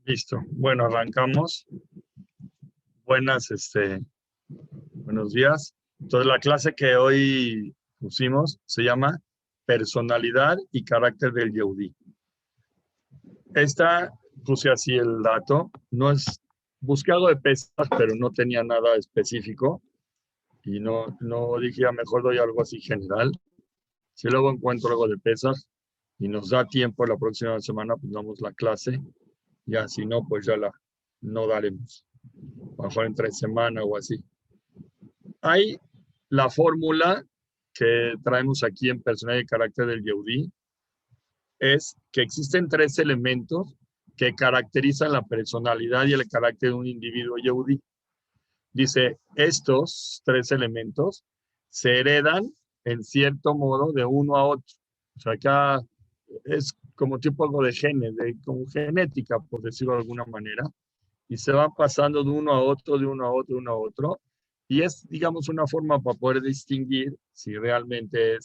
Listo. Bueno, arrancamos. Buenos días. Entonces, la clase que hoy pusimos se llama Personalidad y carácter del Yehudí. Esta puse así el dato. Busqué algo de pesas, pero no tenía nada específico. Y no dije, ya mejor doy algo así general. Si luego encuentro algo de pesas y nos da tiempo la próxima semana, pues damos la clase. Ya, si no, pues no daremos. A lo mejor entre semana o así. Hay la fórmula que traemos aquí en Personalidad y Carácter del Yehudí, es que existen tres elementos que caracterizan la personalidad y el carácter de un individuo Yehudí. Dice, estos tres elementos se heredan en cierto modo de uno a otro. O sea, acá es como tipo algo de genes, como genética, por decirlo de alguna manera, y se van pasando de uno a otro, de uno a otro, de uno a otro, y es, digamos, una forma para poder distinguir si realmente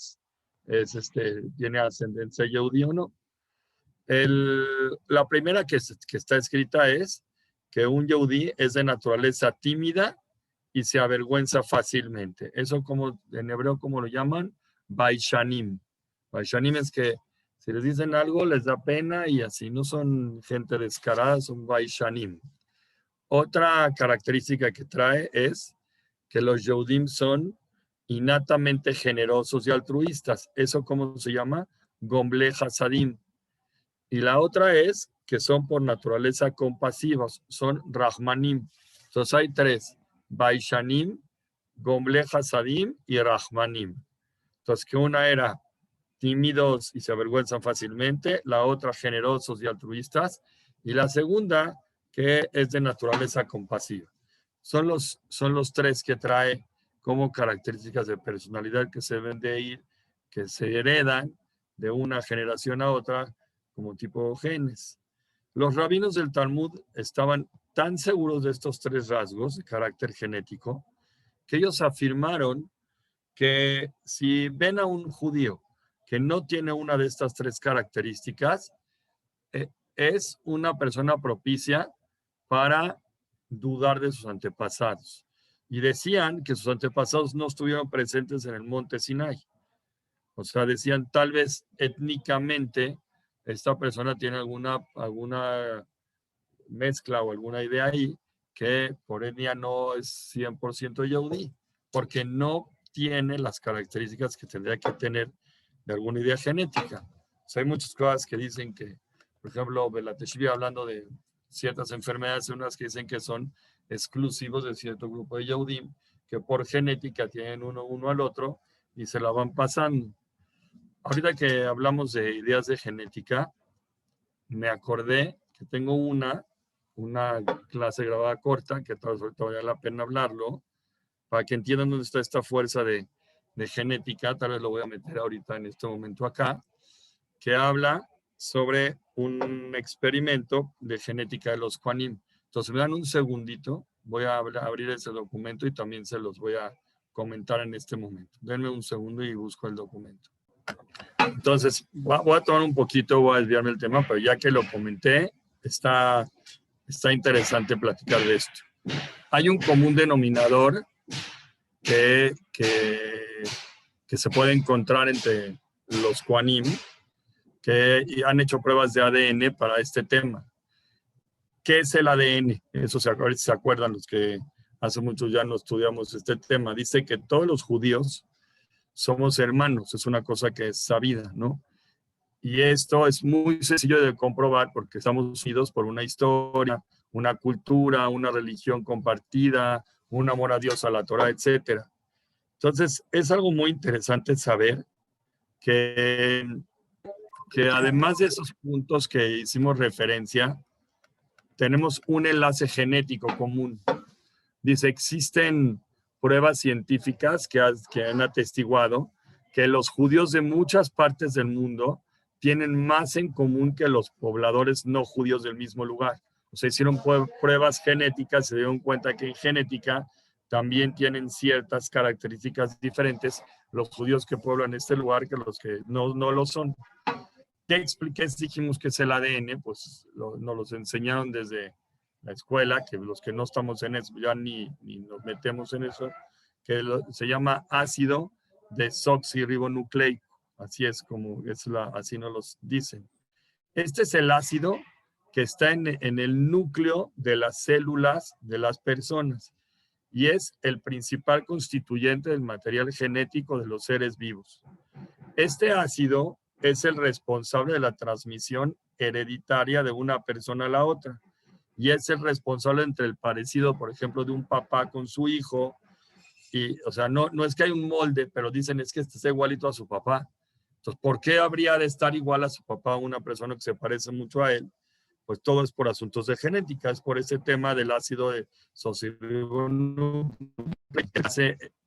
tiene ascendencia yehudí o no. La primera que está escrita es que un yehudí es de naturaleza tímida y se avergüenza fácilmente. Eso como en hebreo, ¿cómo lo llaman? Baishanim. Baishanim es que si les dicen algo les da pena y así, no son gente descarada, son Baishanim. Otra característica que trae es que los Yehudim son innatamente generosos y altruistas. ¿Eso cómo se llama? Gomble Hasadim. Y la otra es que son por naturaleza compasivos, son Rahmanim. Entonces hay tres, Baishanim, Gomble Hasadim y Rahmanim. Entonces que una era tímidos y se avergüenzan fácilmente, la otra generosos y altruistas, y la segunda que es de naturaleza compasiva. Son los tres que trae como características de personalidad que se deben de ir, que se heredan de una generación a otra como tipo genes. Los rabinos del Talmud estaban tan seguros de estos tres rasgos de carácter genético que ellos afirmaron que si ven a un judío que no tiene una de estas tres características, es una persona propicia para dudar de sus antepasados. Y decían que sus antepasados no estuvieron presentes en el monte Sinai. O sea, decían tal vez étnicamente esta persona tiene alguna mezcla o alguna idea ahí que por etnia no es 100% yehudí, porque no tiene las características que tendría que tener de alguna idea genética. O sea, hay muchas cosas que dicen que, por ejemplo, Belateshvi hablando de ciertas enfermedades, unas que dicen que son exclusivos de cierto grupo de Yehudim, que por genética tienen uno al otro y se la van pasando. Ahorita que hablamos de ideas de genética, me acordé que tengo una clase grabada corta, que tal vez vale la pena hablarlo, para que entiendan dónde está esta fuerza de genética, tal vez lo voy a meter ahorita en este momento acá, que habla sobre un experimento de genética de los Kohanim. Entonces, me dan un segundito, voy a abrir ese documento y también se los voy a comentar en este momento. Denme un segundo y busco el documento. Entonces, voy a tomar un poquito, voy a desviarme del tema, pero ya que lo comenté, está interesante platicar de esto. Hay un común denominador que se puede encontrar entre los Kohanim, que han hecho pruebas de ADN para este tema. ¿Qué es el ADN? Eso se acuerdan los que hace mucho ya no estudiamos este tema. Dice que todos los judíos somos hermanos, es una cosa que es sabida, ¿no? Y esto es muy sencillo de comprobar porque estamos unidos por una historia, una cultura, una religión compartida, un amor a Dios, a la Torah, etc. Entonces, es algo muy interesante saber que además de esos puntos que hicimos referencia, tenemos un enlace genético común. Dice, existen pruebas científicas que han atestiguado que los judíos de muchas partes del mundo tienen más en común que los pobladores no judíos del mismo lugar. O sea, hicieron pruebas genéticas, se dieron cuenta que en genética también tienen ciertas características diferentes los judíos que pueblan este lugar que los que no lo son. ¿Qué expliqué? Dijimos que es el ADN, pues nos los enseñaron desde la escuela, que los que no estamos en eso, ya ni nos metemos en eso, que se llama ácido desoxirribonucleico. Así es como así nos los dicen. Este es el ácido que está en el núcleo de las células de las personas y es el principal constituyente del material genético de los seres vivos. Este ácido es el responsable de la transmisión hereditaria de una persona a la otra y es el responsable entre el parecido, por ejemplo, de un papá con su hijo. Y, o sea, no es que hay un molde, pero dicen es que este está igualito a su papá. Entonces, ¿por qué habría de estar igual a su papá una persona que se parece mucho a él? Pues todo es por asuntos de genética, es por ese tema del ácido de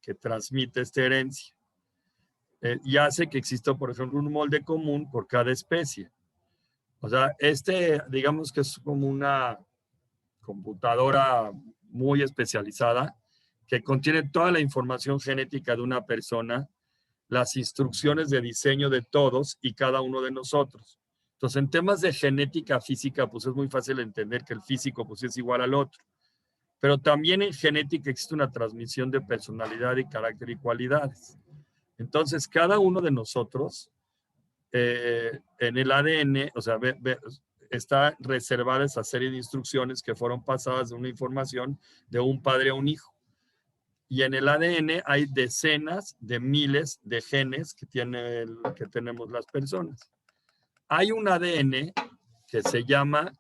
que transmite esta herencia. Y hace que exista, por ejemplo, un molde común por cada especie. O sea, digamos que es como una computadora muy especializada que contiene toda la información genética de una persona, las instrucciones de diseño de todos y cada uno de nosotros. Entonces, en temas de genética física, pues es muy fácil entender que el físico pues es igual al otro. Pero también en genética existe una transmisión de personalidad y carácter y cualidades. Entonces, cada uno de nosotros, en el ADN, o sea, está reservada esa serie de instrucciones que fueron pasadas de una información de un padre a un hijo. Y en el ADN hay decenas de miles de genes que tenemos las personas. Hay un ADN que se llama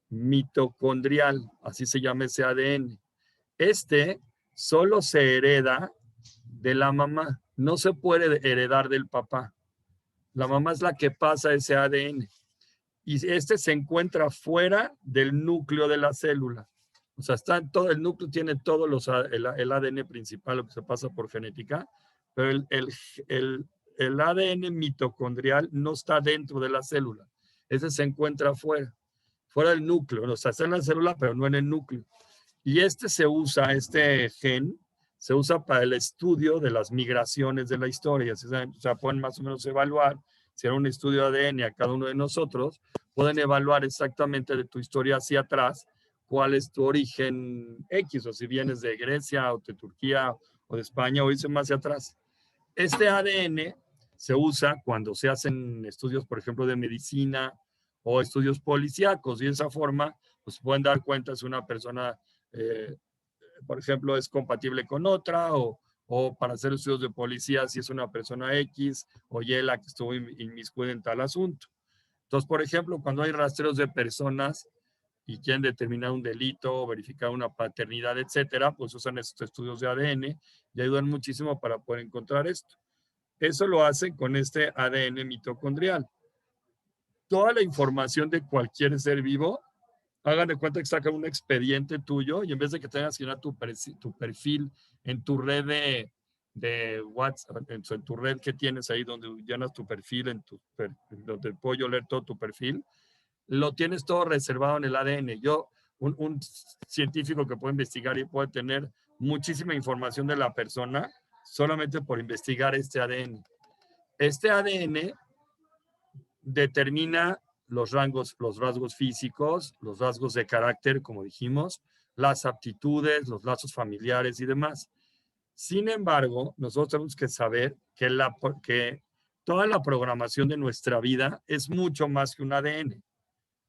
mitocondrial, así se llama ese ADN. Este solo se hereda de la mamá, no se puede heredar del papá. La mamá es la que pasa ese ADN. Y este se encuentra fuera del núcleo de la célula. O sea, el núcleo tiene todo el ADN principal, lo que se pasa por genética, pero el ADN mitocondrial no está dentro de la célula. Ese se encuentra fuera del núcleo. O sea, está en la célula, pero no en el núcleo. Y este gen, se usa para el estudio de las migraciones de la historia. O sea, pueden más o menos evaluar, si era un estudio de ADN a cada uno de nosotros, pueden evaluar exactamente de tu historia hacia atrás cuál es tu origen X, o si vienes de Grecia o de Turquía o de España o irse más hacia atrás. Este ADN se usa cuando se hacen estudios, por ejemplo, de medicina o estudios policíacos, y de esa forma pues pueden dar cuenta si una persona, por ejemplo, es compatible con otra, o para hacer estudios de policía si es una persona X o Y la que estuvo inmiscuida en tal asunto. Entonces, por ejemplo, cuando hay rastreos de personas y quieren determinar un delito, verificar una paternidad, etcétera, pues usan estos estudios de ADN y ayudan muchísimo para poder encontrar esto. Eso lo hacen con este ADN mitocondrial. Toda la información de cualquier ser vivo, hagan de cuenta que sacan un expediente tuyo y en vez de que tengas que llenar tu perfil en tu red de WhatsApp, en tu red que tienes ahí donde llenas tu perfil, donde puedo yo leer todo tu perfil, lo tienes todo reservado en el ADN. Un científico que puede investigar y puede tener muchísima información de la persona solamente por investigar este ADN. Este ADN determina los rasgos físicos, los rasgos de carácter, como dijimos, las aptitudes, los lazos familiares y demás. Sin embargo, nosotros tenemos que saber que toda la programación de nuestra vida es mucho más que un ADN.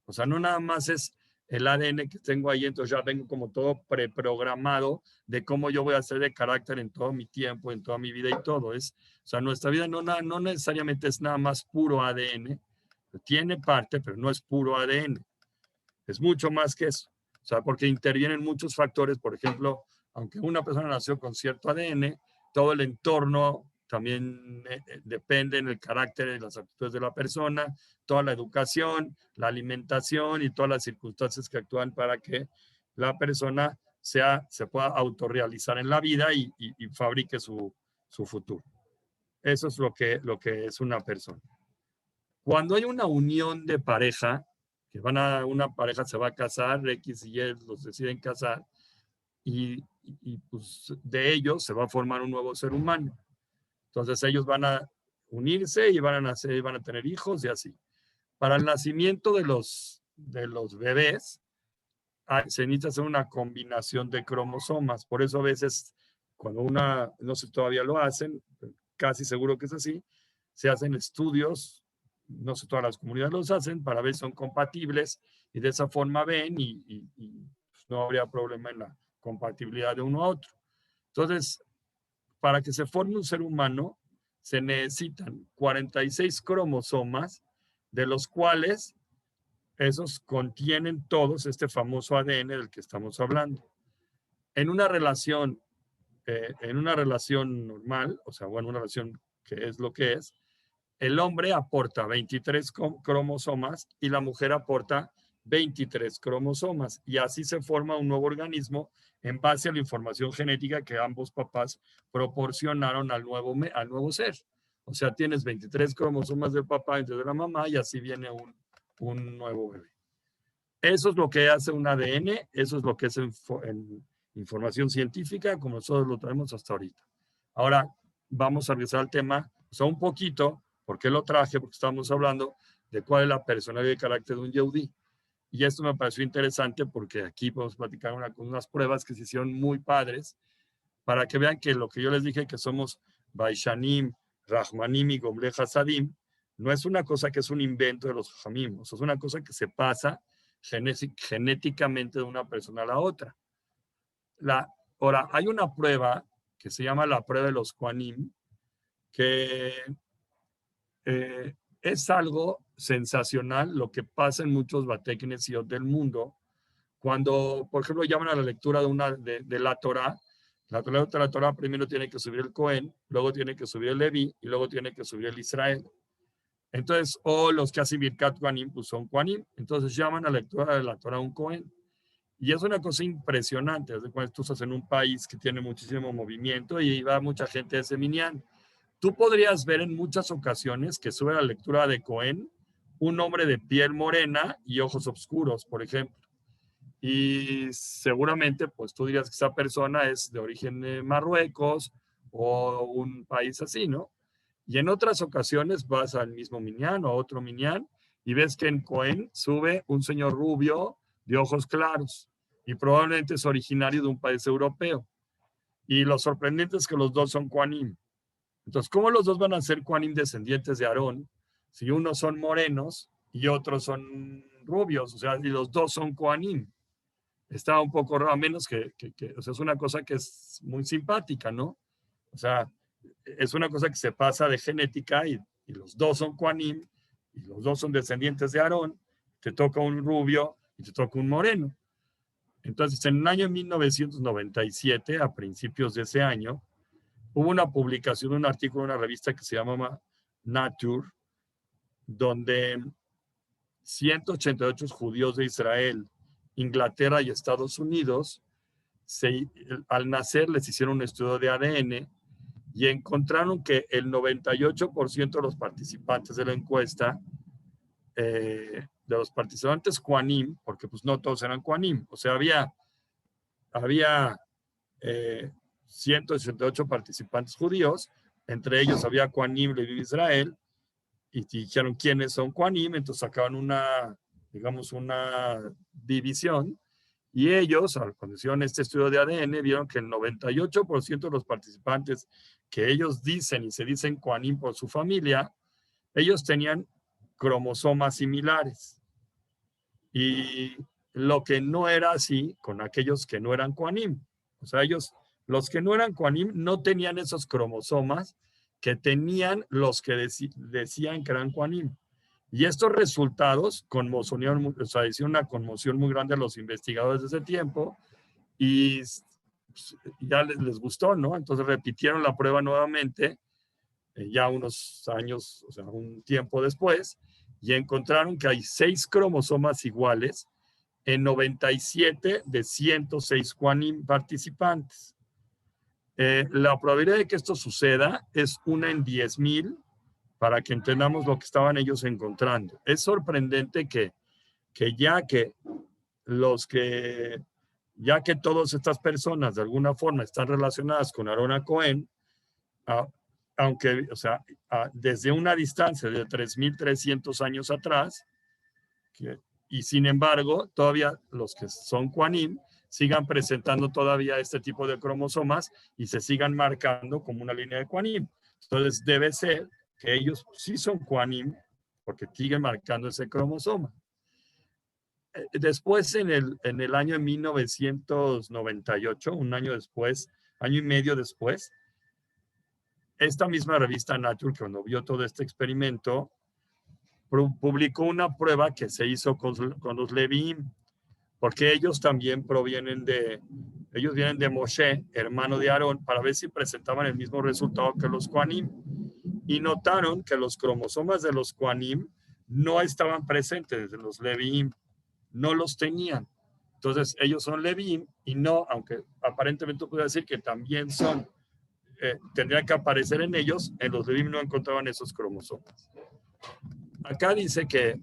O sea, no nada más es el ADN que tengo ahí, entonces ya tengo como todo preprogramado de cómo yo voy a ser de carácter en todo mi tiempo, en toda mi vida y todo. O sea, nuestra vida no necesariamente es nada más puro ADN, tiene parte, pero no es puro ADN. Es mucho más que eso. O sea, porque intervienen muchos factores, por ejemplo, aunque una persona nació con cierto ADN, todo el entorno también depende en el carácter y las actitudes de la persona, toda la educación, la alimentación y todas las circunstancias que actúan para que la persona se pueda autorrealizar en la vida y fabrique su futuro. Eso es lo que es una persona. Cuando hay una unión de pareja, una pareja se va a casar, X y Y los deciden casar, y pues de ellos se va a formar un nuevo ser humano. Entonces ellos van a unirse y van a nacer y van a tener hijos y así. Para el nacimiento de los bebés, se necesita hacer una combinación de cromosomas. Por eso a veces, cuando no sé, todavía lo hacen, casi seguro que es así, se hacen estudios, no sé, todas las comunidades los hacen para ver si son compatibles y de esa forma ven y pues no habría problema en la compatibilidad de uno a otro. Entonces, para que se forme un ser humano, se necesitan 46 cromosomas, de los cuales esos contienen todos este famoso ADN del que estamos hablando. En una relación normal, o sea, bueno, una relación que es lo que es, el hombre aporta 23 cromosomas y la mujer aporta 23 cromosomas. Y así se forma un nuevo organismo en base a la información genética que ambos papás proporcionaron al nuevo ser. O sea, tienes 23 cromosomas del papá y de la mamá y así viene un nuevo bebé. Eso es lo que hace un ADN, eso es lo que es en información científica, como nosotros lo traemos hasta ahorita. Ahora vamos a regresar al tema, o sea, un poquito, ¿por qué lo traje? Porque estamos hablando de cuál es la personalidad y carácter de un Yehudí. Y esto me pareció interesante porque aquí podemos platicar unas pruebas que se hicieron muy padres para que vean que lo que yo les dije que somos Baishanim, Rahmanim y Gomle Hasadim, no es una cosa que es un invento de los Jamim, o sea, es una cosa que se pasa genéticamente de una persona a la otra. Ahora, hay una prueba que se llama la prueba de los Kohanim, que es algo sensacional lo que pasa en muchos Batei Knesiot del mundo, cuando, por ejemplo, llaman a la lectura de la Torah. La Torah primero tiene que subir el Cohen, luego tiene que subir el Leví y luego tiene que subir el Israel. Entonces, o los que hacen Birkat Kohanim, pues son Kohanim. Entonces llaman a la lectura de la Torah un Cohen. Y es una cosa impresionante. Cuando tú estás en un país que tiene muchísimo movimiento y va mucha gente de ese minyan, tú podrías ver en muchas ocasiones que sube la lectura de Cohen un hombre de piel morena y ojos oscuros, por ejemplo. Y seguramente, pues tú dirías que esa persona es de origen de Marruecos o un país así, ¿no? Y en otras ocasiones vas al mismo minyan o a otro minyan y ves que en Cohen sube un señor rubio de ojos claros y probablemente es originario de un país europeo. Y lo sorprendente es que los dos son Kohanim. Entonces, ¿cómo los dos van a ser Kohanim descendientes de Aarón si unos son morenos y otros son rubios? O sea, y los dos son Kohanim. Está un poco raro, a menos o sea, es una cosa que es muy simpática, ¿no? O sea, es una cosa que se pasa de genética y los dos son Kohanim y los dos son descendientes de Aarón. Te toca un rubio y te toca un moreno. Entonces, en el año 1997, a principios de ese año, hubo una publicación, un artículo en una revista que se llamaba Nature, donde 188 judíos de Israel, Inglaterra y Estados Unidos, al nacer les hicieron un estudio de ADN y encontraron que el 98% de los participantes de la encuesta, de los participantes Kohanim, porque pues no todos eran Kohanim, o sea, había 168 participantes judíos, entre ellos había Kohanim, Leví, Israel, y dijeron quiénes son Kohanim, entonces sacaban una división, y ellos, cuando hicieron este estudio de ADN, vieron que el 98% de los participantes que ellos dicen y se dicen Kohanim por su familia, ellos tenían cromosomas similares. Y lo que no era así con aquellos que no eran Kohanim. O sea, los que no eran Kohanim, no tenían esos cromosomas que tenían los que decían que eran Kohanim. Y estos resultados conmocionaron, o sea, hicieron una conmoción muy grande a los investigadores de ese tiempo y ya les gustó, ¿no? Entonces repitieron la prueba nuevamente, ya unos años, o sea, un tiempo después, y encontraron que hay 6 cromosomas iguales en 97 de 106 Kohanim participantes. La probabilidad de que esto suceda es 1 en 10,000, para que entendamos lo que estaban ellos encontrando. Es sorprendente que ya que todas estas personas de alguna forma están relacionadas con Aarón Cohen, aunque, o sea, desde una distancia de 3,300 años atrás, y sin embargo, todavía los que son Kohanim sigan presentando todavía este tipo de cromosomas y se sigan marcando como una línea de Kohanim. Entonces debe ser que ellos sí son Kohanim porque siguen marcando ese cromosoma. Después, en el año de 1998, un año después, año y medio después, esta misma revista Nature, cuando vio todo este experimento, publicó una prueba que se hizo con los Leviim, porque ellos también ellos vienen de Moshe, hermano de Aarón, para ver si presentaban el mismo resultado que los Kohanim. Y notaron que los cromosomas de los Kohanim no estaban presentes, de los Leviim, no los tenían. Entonces, ellos son Leviim y no, aunque aparentemente puede decir que también son, tendrían que aparecer en ellos, en los Leviim no encontraban esos cromosomas. Acá dice que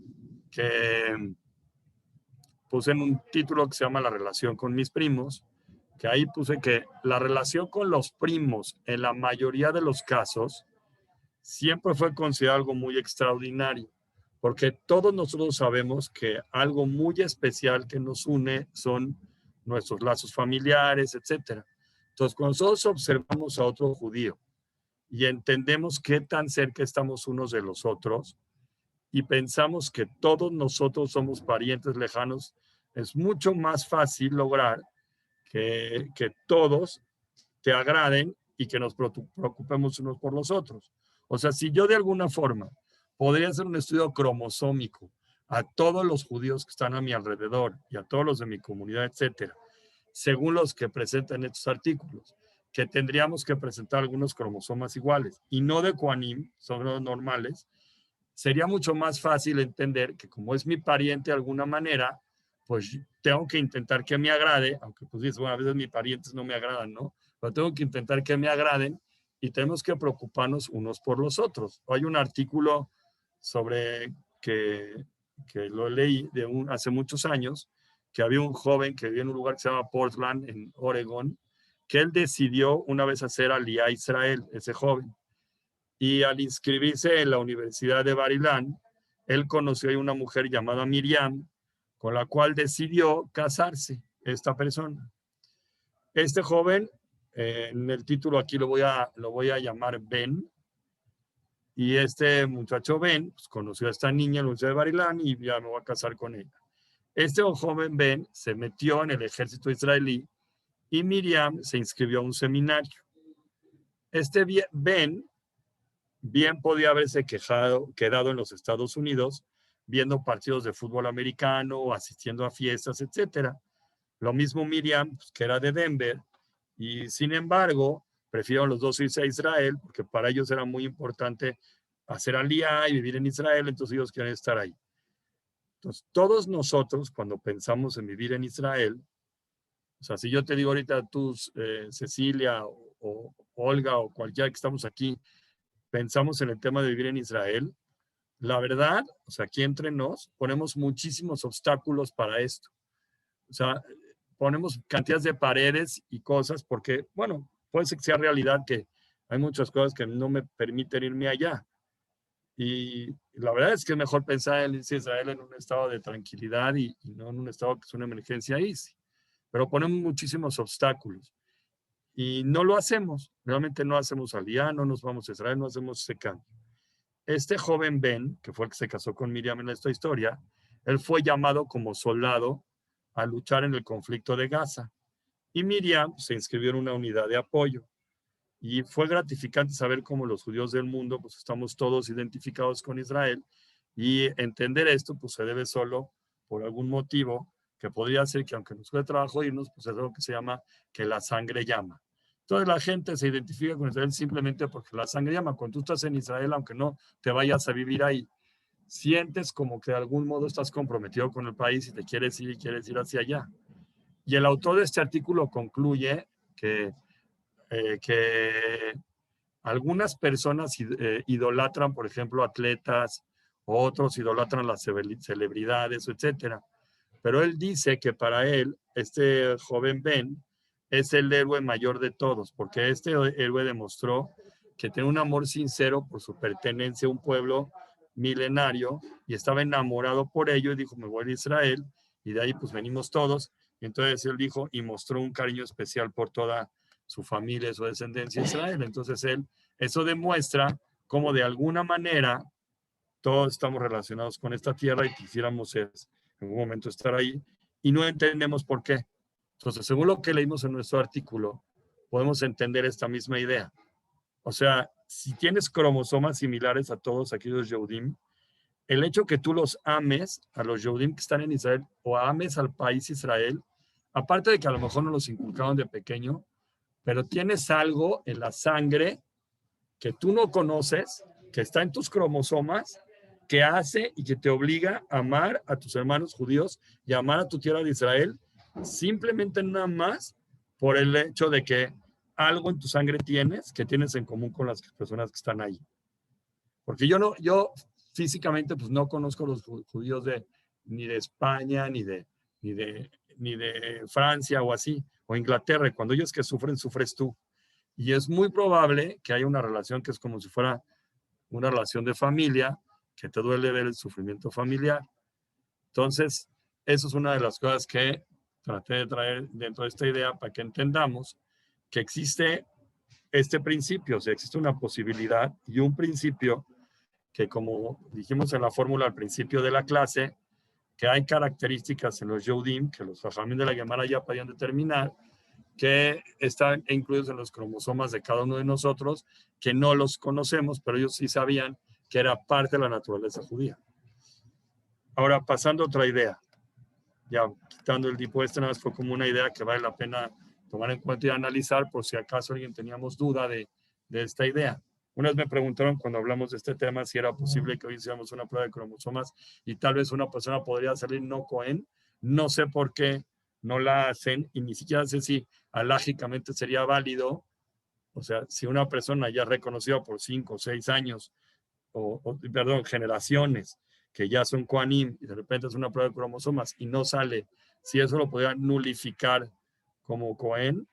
puse en un título que se llama La relación con mis primos, que ahí puse que la relación con los primos en la mayoría de los casos siempre fue considerado algo muy extraordinario, porque todos nosotros sabemos que algo muy especial que nos une son nuestros lazos familiares, etc. Entonces, cuando nosotros observamos a otro judío y entendemos qué tan cerca estamos unos de los otros y pensamos que todos nosotros somos parientes lejanos, es mucho más fácil lograr que todos te agraden y que nos preocupemos unos por los otros. O sea, si yo de alguna forma podría hacer un estudio cromosómico a todos los judíos que están a mi alrededor y a todos los de mi comunidad, etcétera, según los que presentan estos artículos, que tendríamos que presentar algunos cromosomas iguales y no de Kohanim, son los normales, sería mucho más fácil entender que como es mi pariente de alguna manera, pues tengo que intentar que me agrade, aunque pues bueno, a veces mis parientes no me agradan, ¿no? Pero tengo que intentar que me agraden y tenemos que preocuparnos unos por los otros. Hay un artículo sobre que lo leí hace muchos años, que había un joven que vivía en un lugar que se llama Portland, en Oregón, que él decidió una vez hacer Aliyá a Israel, ese joven. Y al inscribirse en la Universidad de Bar-Ilan, él conoció a una mujer llamada Miriam, con la cual decidió casarse esta persona. Este joven, en el título aquí lo voy a llamar Ben, y este muchacho Ben pues, conoció a esta niña en la Universidad de Bar-Ilan y ya me voy a casar con ella. Este joven Ben se metió en el ejército israelí y Miriam se inscribió a un seminario. Este Ben bien podía haberse quedado en los Estados Unidos viendo partidos de fútbol americano o asistiendo a fiestas, etc. Lo mismo Miriam, pues, que era de Denver, y sin embargo, prefirieron los dos irse a Israel porque para ellos era muy importante hacer aliyá y vivir en Israel, entonces ellos quieren estar ahí. Entonces, todos nosotros, cuando pensamos en vivir en Israel, o sea, si yo te digo ahorita tú, Cecilia o Olga o cualquiera que estamos aquí, pensamos en el tema de vivir en Israel, la verdad, o sea, aquí entre nos, ponemos muchísimos obstáculos para esto. O sea, ponemos cantidades de paredes y cosas porque, bueno, puede ser que sea realidad que hay muchas cosas que no me permiten irme allá. Y la verdad es que es mejor pensar en Israel en un estado de tranquilidad y no en un estado que es una emergencia ahí. Sí. Pero ponemos muchísimos obstáculos. Y no lo hacemos. Realmente no hacemos aliyá, no nos vamos a Israel, no hacemos ese cambio. Este joven Ben, que fue el que se casó con Miriam en esta historia, él fue llamado como soldado a luchar en el conflicto de Gaza. Y Miriam se inscribió en una unidad de apoyo. Y fue gratificante saber cómo los judíos del mundo, pues estamos todos identificados con Israel. Y entender esto, pues se debe solo por algún motivo que podría ser que aunque nos cueste trabajo irnos, pues es algo que se llama que la sangre llama. Entonces la gente se identifica con Israel simplemente porque la sangre llama. Cuando tú estás en Israel, aunque no te vayas a vivir ahí, sientes como que de algún modo estás comprometido con el país y te quieres ir hacia allá. Y el autor de este artículo concluye que algunas personas idolatran, por ejemplo, atletas, otros idolatran las celebridades, etcétera. Pero él dice que para él, este joven Ben es el héroe mayor de todos, porque este héroe demostró que tiene un amor sincero por su pertenencia a un pueblo milenario y estaba enamorado por ello y dijo, me voy a Israel, y de ahí pues venimos todos. Y entonces él dijo y mostró un cariño especial por toda su familia, su descendencia Israel. Entonces eso demuestra cómo de alguna manera todos estamos relacionados con esta tierra y quisiéramos en algún momento estar ahí y no entendemos por qué. Entonces, según lo que leímos en nuestro artículo, podemos entender esta misma idea. O sea, si tienes cromosomas similares a todos aquellos Yehudim, el hecho que tú los ames a los Yehudim que están en Israel o ames al país Israel, aparte de que a lo mejor no los inculcaron de pequeño, pero tienes algo en la sangre que tú no conoces, que está en tus cromosomas, que hace y que te obliga a amar a tus hermanos judíos y a amar a tu tierra de Israel, simplemente nada más por el hecho de que algo en tu sangre tienes que tienes en común con las personas que están ahí. Porque yo físicamente pues no conozco los judíos ni de España, ni de Francia o así, o Inglaterra. Y cuando ellos que sufren, sufres tú. Y es muy probable que haya una relación que es como si fuera una relación de familia, que te duele ver el sufrimiento familiar. Entonces, eso es una de las cosas que traté de traer dentro de esta idea para que entendamos que existe este principio, o sea, existe una posibilidad y un principio que, como dijimos en la fórmula al principio de la clase, que hay características en los Yehudim que los Jajamim de la Gemara ya podían determinar, que están incluidos en los cromosomas de cada uno de nosotros, que no los conocemos, pero ellos sí sabían que era parte de la naturaleza judía. Ahora, pasando a otra idea, ya quitando el tipo nada más fue como una idea que vale la pena tomar en cuenta y analizar por si acaso alguien teníamos duda de esta idea. Una vez me preguntaron cuando hablamos de este tema si era posible que hoy hiciéramos una prueba de cromosomas y tal vez una persona podría salir no Cohen. No sé por qué no la hacen y ni siquiera sé si alágicamente sería válido. O sea, si una persona ya reconocida por 5 o 6 años, perdón, generaciones, que ya son Kohanim y de repente es una prueba de cromosomas y no sale, si eso lo podría nulificar como Cohen,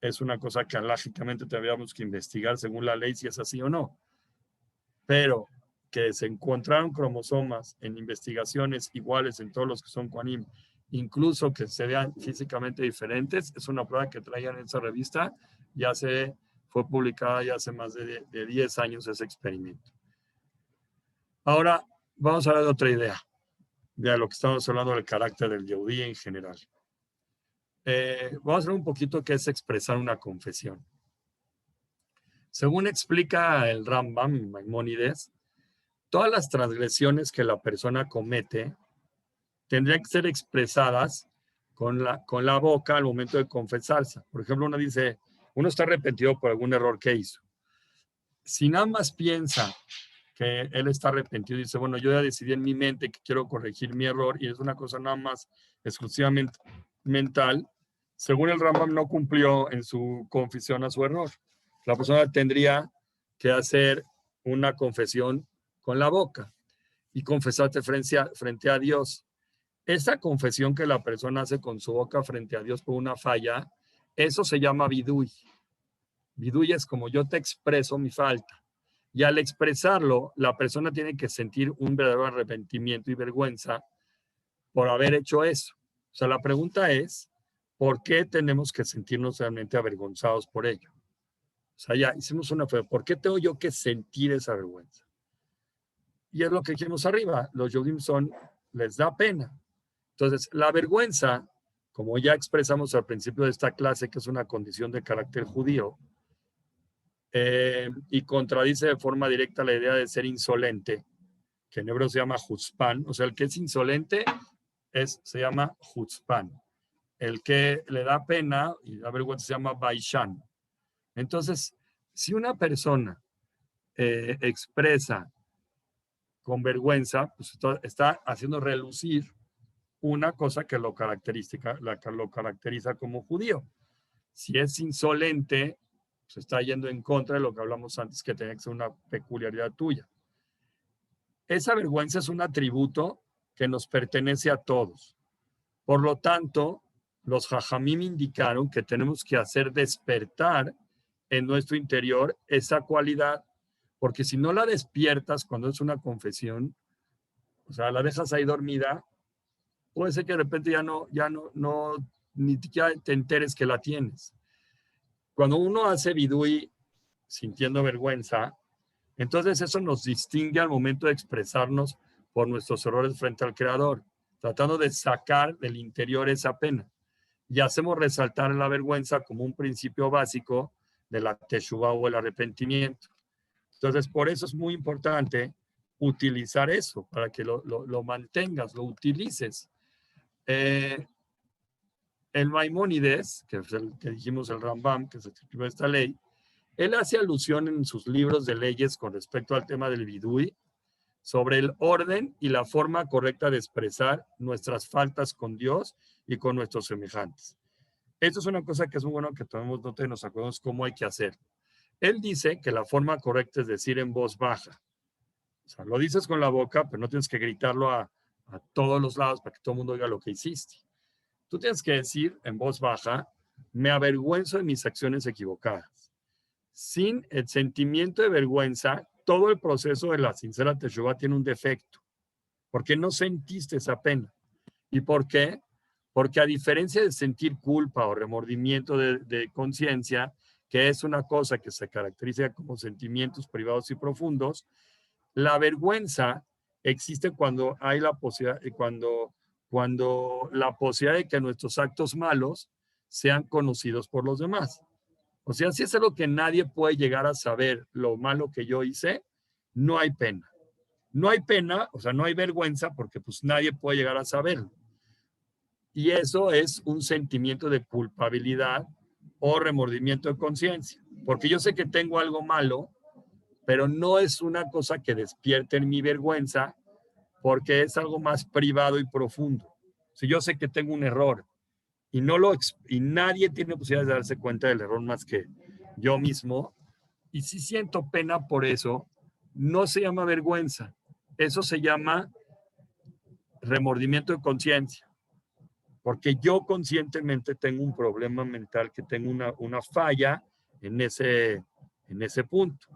es una cosa que alágicamente tendríamos que investigar según la ley si es así o no. Pero que se encontraron cromosomas en investigaciones iguales en todos los que son Kohanim, incluso que se vean físicamente diferentes, es una prueba que traían en esa revista, fue publicada ya hace más de 10 años ese experimento. Ahora vamos a hablar de otra idea, de lo que estamos hablando del carácter del Yehudí en general. Vamos a ver un poquito qué es expresar una confesión. Según explica el Rambam, Maimónides, todas las transgresiones que la persona comete tendrían que ser expresadas con la boca al momento de confesarse. Por ejemplo, uno está arrepentido por algún error que hizo. Si nada más piensa que él está arrepentido y dice, bueno, yo ya decidí en mi mente que quiero corregir mi error y es una cosa nada más exclusivamente mental, según el Rambam no cumplió en su confesión a su error. La persona tendría que hacer una confesión con la boca y confesarte frente a Dios. Esa confesión que la persona hace con su boca frente a Dios por una falla, eso se llama vidui. Vidui es como yo te expreso mi falta. Y al expresarlo, la persona tiene que sentir un verdadero arrepentimiento y vergüenza por haber hecho eso. O sea, la pregunta es, ¿por qué tenemos que sentirnos realmente avergonzados por ello? O sea, ya hicimos una fe. ¿Por qué tengo yo que sentir esa vergüenza? Y es lo que dijimos arriba. Los Yehudim les da pena. Entonces, la vergüenza, como ya expresamos al principio de esta clase, que es una condición de carácter judío, y contradice de forma directa la idea de ser insolente, que en hebreo se llama chutzpán. O sea, el que es insolente se llama chutzpán. El que le da pena y da vergüenza se llama baishan. Entonces, si una persona expresa con vergüenza, pues está haciendo relucir una cosa que lo caracteriza como judío. Si es insolente, se está yendo en contra de lo que hablamos antes, que tenía que ser una peculiaridad tuya. Esa vergüenza es un atributo que nos pertenece a todos. Por lo tanto, los Jajamim indicaron que tenemos que hacer despertar en nuestro interior esa cualidad, porque si no la despiertas cuando es una confesión, o sea, la dejas ahí dormida, puede ser que de repente ya no, ni siquiera te enteres que la tienes. Cuando uno hace vidui sintiendo vergüenza, entonces eso nos distingue al momento de expresarnos por nuestros errores frente al Creador, tratando de sacar del interior esa pena. Y hacemos resaltar la vergüenza como un principio básico de la teshuvá o el arrepentimiento. Entonces, por eso es muy importante utilizar eso, para que lo mantengas, lo utilices. El Maimónides, que es el que dijimos, el Rambam, que se escribió esta ley, él hace alusión en sus libros de leyes con respecto al tema del vidui, sobre el orden y la forma correcta de expresar nuestras faltas con Dios y con nuestros semejantes. Esto es una cosa que es muy bueno que tomemos nota y nos acordemos cómo hay que hacer. Él dice que la forma correcta es decir en voz baja. O sea, lo dices con la boca, pero no tienes que gritarlo a todos los lados para que todo el mundo oiga lo que hiciste. Tú tienes que decir en voz baja, me avergüenzo de mis acciones equivocadas. Sin el sentimiento de vergüenza, todo el proceso de la sincera teshuvá tiene un defecto, porque no sentiste esa pena. ¿Y por qué? Porque a diferencia de sentir culpa o remordimiento de conciencia, que es una cosa que se caracteriza como sentimientos privados y profundos, la vergüenza existe cuando hay la posibilidad, cuando la posibilidad de que nuestros actos malos sean conocidos por los demás. O sea, si es algo que nadie puede llegar a saber lo malo que yo hice, no hay pena. No hay pena, o sea, no hay vergüenza porque pues nadie puede llegar a saberlo. Y eso es un sentimiento de culpabilidad o remordimiento de conciencia. Porque yo sé que tengo algo malo, pero no es una cosa que despierte en mi vergüenza porque es algo más privado y profundo. Si yo sé que tengo un error y y nadie tiene posibilidad de darse cuenta del error más que yo mismo, y si siento pena por eso, no se llama vergüenza, eso se llama remordimiento de conciencia, porque yo conscientemente tengo un problema mental, que tengo una falla en ese punto.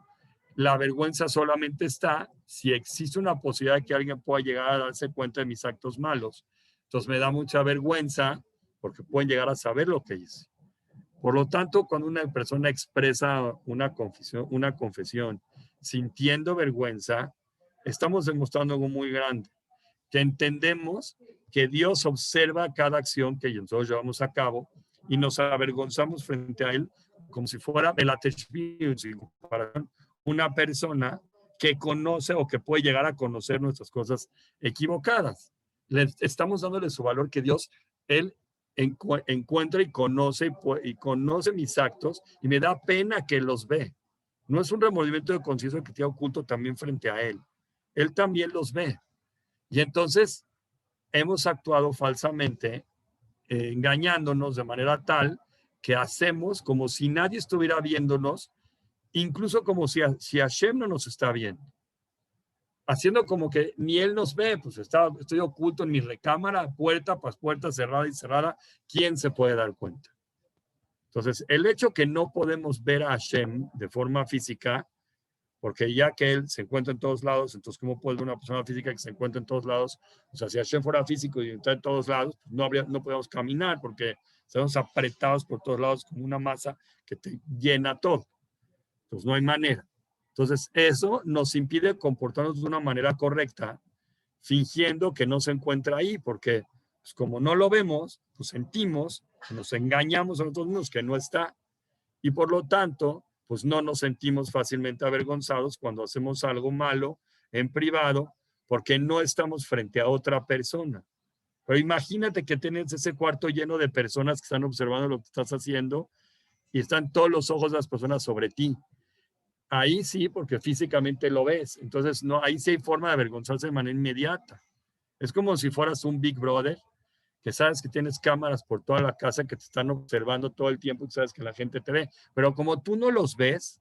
La vergüenza solamente está si existe una posibilidad de que alguien pueda llegar a darse cuenta de mis actos malos. Entonces me da mucha vergüenza porque pueden llegar a saber lo que hice. Por lo tanto, cuando una persona expresa una confesión sintiendo vergüenza, estamos demostrando algo muy grande, que entendemos que Dios observa cada acción que nosotros llevamos a cabo y nos avergonzamos frente a Él como si fuera una persona que conoce o que puede llegar a conocer nuestras cosas equivocadas. Estamos dándole su valor que Dios, Él encuentra y conoce mis actos y me da pena que los ve. No es un remordimiento de conciencia que tiene oculto también frente a Él. Él también los ve. Y entonces hemos actuado falsamente, engañándonos de manera tal que hacemos como si nadie estuviera viéndonos, incluso como si Hashem no nos está viendo. Haciendo como que ni Él nos ve, pues estoy oculto en mi recámara, puerta cerrada y cerrada, ¿quién se puede dar cuenta? Entonces, el hecho que no podemos ver a Hashem de forma física, porque ya que Él se encuentra en todos lados, entonces, ¿cómo puede una persona física que se encuentra en todos lados? O sea, si Hashem fuera físico y está en todos lados, pues no podemos caminar porque estamos apretados por todos lados como una masa que te llena todo. Entonces, no hay manera. Entonces, eso nos impide comportarnos de una manera correcta, fingiendo que no se encuentra ahí, porque pues, como no lo vemos, pues sentimos, nos engañamos a nosotros mismos que no está, y por lo tanto, pues no nos sentimos fácilmente avergonzados cuando hacemos algo malo en privado, porque no estamos frente a otra persona. Pero imagínate que tienes ese cuarto lleno de personas que están observando lo que estás haciendo y están todos los ojos de las personas sobre ti. Ahí sí, porque físicamente lo ves. Entonces, no, ahí sí hay forma de avergonzarse de manera inmediata. Es como si fueras un Big Brother, que sabes que tienes cámaras por toda la casa que te están observando todo el tiempo y sabes que la gente te ve. Pero como tú no los ves,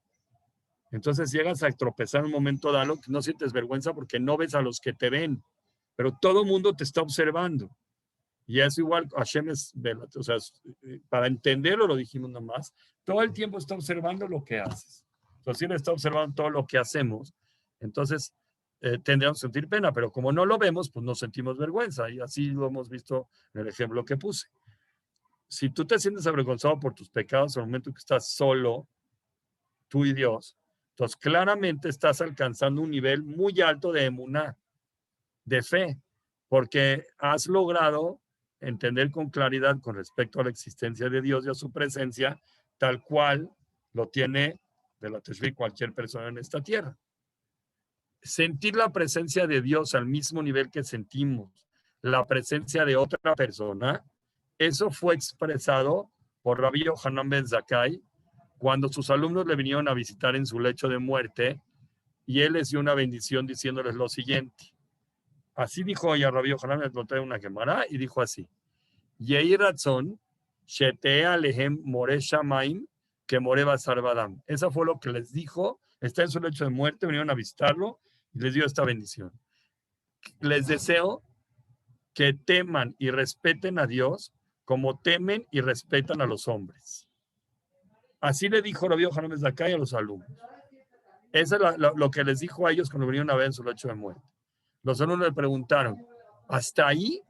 entonces llegas a tropezar en un momento dado, que no sientes vergüenza porque no ves a los que te ven. Pero todo el mundo te está observando. Y es igual, Hashem es, o sea, para entenderlo lo dijimos nomás, todo el tiempo está observando lo que haces. Entonces, si Él está observando todo lo que hacemos, entonces tendríamos que sentir pena, pero como no lo vemos, pues no sentimos vergüenza. Y así lo hemos visto en el ejemplo que puse. Si tú te sientes avergonzado por tus pecados al momento que estás solo, tú y Dios, entonces claramente estás alcanzando un nivel muy alto de emuná, de fe, porque has logrado entender con claridad con respecto a la existencia de Dios y a su presencia, tal cual lo tiene de la Teshuvah cualquier persona en esta tierra. Sentir la presencia de Dios al mismo nivel que sentimos la presencia de otra persona, eso fue expresado por Rabbi Yohanan ben Zakkai cuando sus alumnos le vinieron a visitar en su lecho de muerte y él les dio una bendición diciéndoles lo siguiente. Así dijo ya Rabbi Yohanan, les trae una Gemara y dijo así: Yehi Ratzon, Shete Alehem More Shamaim, que More Basar Badam. Esa fue lo que les dijo. Está en su lecho de muerte, vinieron a visitarlo y les dio esta bendición. Les deseo que teman y respeten a Dios como temen y respetan a los hombres. Así le dijo Rabbi Yohanan ben Zakkai a los alumnos. Eso es lo que les dijo a ellos cuando vinieron a ver en su lecho de muerte. Los alumnos le preguntaron, hasta ahí